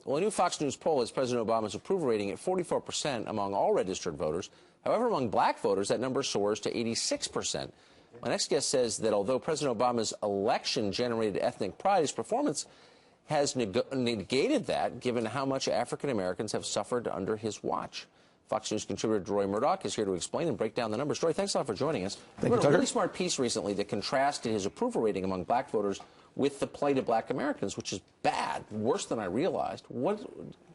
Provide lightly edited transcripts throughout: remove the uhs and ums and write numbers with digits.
Well, a new Fox News poll has President Obama's approval rating at 44% among all registered voters. However, among black voters, that number soars to 86%. My next guest says that although President Obama's election generated ethnic pride, his performance has negated that, given how much African Americans have suffered under his watch. Fox News contributor Roy Murdoch is here to explain and break down the numbers. Roy, thanks a lot for joining us. Thank you, Tucker. A really smart piece recently that contrasted his approval rating among black voters with the plight of black Americans, which is bad, worse than I realized.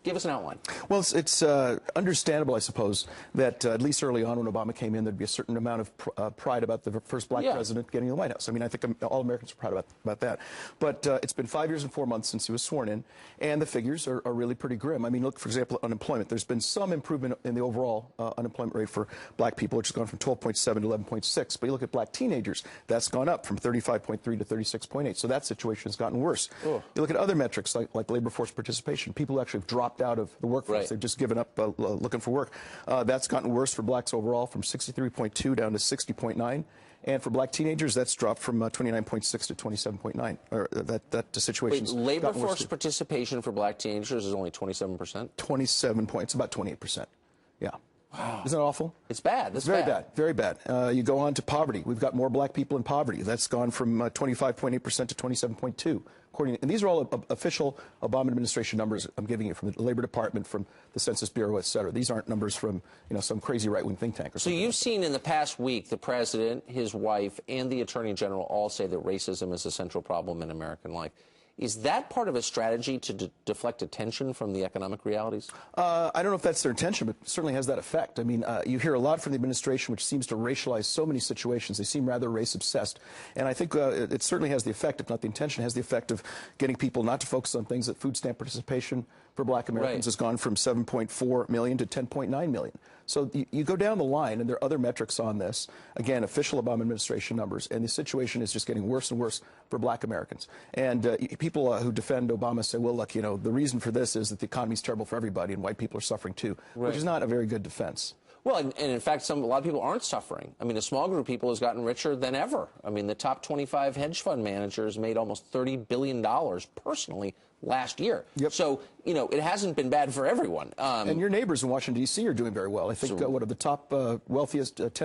Give us an outline. Well, it's understandable, I suppose, that at least early on when Obama came in, there'd be a certain amount of pride about the first black president getting the White House. I mean, I think all Americans are proud about that. But it's been 5 years and 4 months since he was sworn in, and the figures are really pretty grim. I mean, look, for example, unemployment. There's been some improvement in the overall unemployment rate for black people, which has gone from 12.7 to 11.6. But you look at black teenagers, that's gone up from 35.3 to 36.8. So that situation has gotten worse. You look at other metrics like labor force participation, people who actually have dropped out of the workforce. They've just given up looking for work. That's gotten worse for blacks overall, from 63.2 down to 60.9. And for black teenagers, that's dropped from 29.6 to 27.9. Or that situation's labor force participation for black teenagers is only 27%? 27 points, about 28%. Yeah. Wow. Isn't that awful? It's bad. That's very bad. Very bad. You go on to poverty. We've got more black people in poverty. That's gone from 25.8% to 27.2%. And these are all official Obama administration numbers I'm giving you from the Labor Department, from the Census Bureau, et cetera. These aren't numbers from some crazy right-wing think tank or something. So you've seen in the past week the president, his wife, and the attorney general all say that racism is a central problem in American life. Is that part of a strategy to deflect attention from the economic realities? I don't know if that's their intention, but it certainly has that effect. I mean, you hear a lot from the administration, which seems to racialize so many situations. They seem rather race-obsessed. And I think it certainly has the effect, if not the intention, has the effect of getting people not to focus on things that food stamp participation for black Americans has gone from 7.4 million to 10.9 million. So you go down the line, and there are other metrics on this. Again, official Obama administration numbers, and the situation is just getting worse and worse for black Americans. And people who defend Obama say, well, look, the reason for this is that the economy is terrible for everybody, and white people are suffering too, which is not a very good defense. Well, and in fact, a lot of people aren't suffering. I mean, a small group of people has gotten richer than ever. I mean, the top 25 hedge fund managers made almost $30 billion personally last year. So, it hasn't been bad for everyone. And your neighbors in Washington, D.C. are doing very well. I think, what are the top 10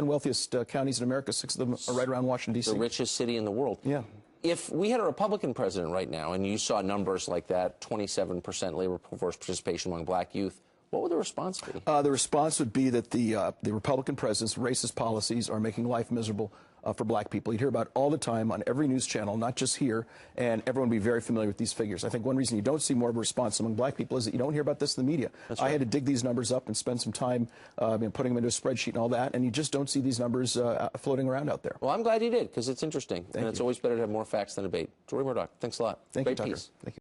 wealthiest counties in America? 6 of them are right around Washington, D.C. The richest city in the world. Yeah. If we had a Republican president right now, and you saw numbers like that, 27% labor force participation among black youth, what would the response be? The response would be that the Republican president's racist policies are making life miserable for black people. You'd hear about it all the time on every news channel, not just here, and everyone would be very familiar with these figures. I think one reason you don't see more of a response among black people is that you don't hear about this in the media. I had to dig these numbers up and spend some time putting them into a spreadsheet and all that, and you just don't see these numbers floating around out there. Well, I'm glad you did, because it's interesting, and it's always better to have more facts than debate. Roy Murdoch, thanks a lot. Thank you, Tucker. Piece. Thank you.